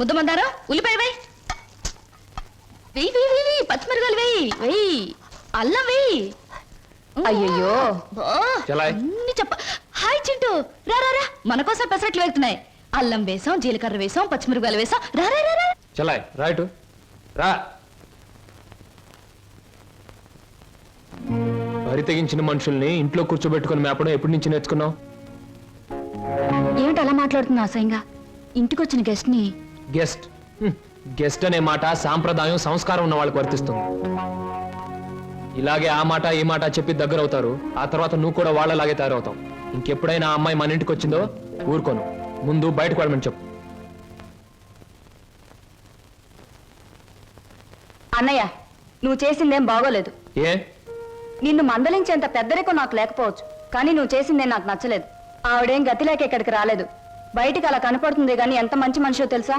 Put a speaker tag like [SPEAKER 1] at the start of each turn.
[SPEAKER 1] ముద్దమందారా ఉల్లిపాయ వేయి వెయ్యి వెయ్యి వెయ్యి పచ్చిమిరకాయలు వెయ్యి వెయ్యి అల్లం వెయ్యి.
[SPEAKER 2] అయ్యయ్యో
[SPEAKER 1] అన్ని చెప్ప. హాయ్ చింటూ, రా రా రా, మన కోసం పెసరట్లు వెళ్తున్నాయి. అల్లం వేసాం, జీలకర్ర వేసాం, పచ్చిమిరకాయలు వేసాం. రా రా రా రా.
[SPEAKER 3] చలాయ్ రైట్ రా. వరి తెగించిన మనుషుల్ని ఇంట్లో కూర్చోబెట్టుకుని మేపడం ఎప్పటి నుంచి నేర్చుకున్నావు?
[SPEAKER 2] ఏమిటి అలా మాట్లాడుతున్నా అసహ్యంగా? ఇంటికొచ్చిన గెస్ట్ ని
[SPEAKER 3] గెస్ట్ గెస్ట్ అనే మాట సాంప్రదాయం సంస్కారం ఉన్న వాళ్ళకి వర్తిస్తుంది. ఇలాగే ఆ మాట ఈ మాట చెప్పి దగ్గర అవుతారు. ఆ తర్వాత నువ్వు కూడా వాళ్ళలాగే తయారవుతావు. ఇంకెప్పుడైనా ఆ అమ్మాయి మన ఇంటికి వచ్చిందో ఊరుకోను. ముందు బయటకు వెళ్ళమని చెప్పు.
[SPEAKER 2] అన్నయ్య, నువ్వు చేసిందేం బాగోలేదు.
[SPEAKER 3] ఏ?
[SPEAKER 2] నిన్ను మందలించేంత పెద్దరికం నాకు లేకపోవచ్చు, కానీ నువ్వు చేసిందేం నాకు నచ్చలేదు. ఆవిడేం గతి లేక ఇక్కడికి రాలేదు. బయటికి అలా కనపడుతుంది గాని ఎంత మంచి మనిషో తెలుసా?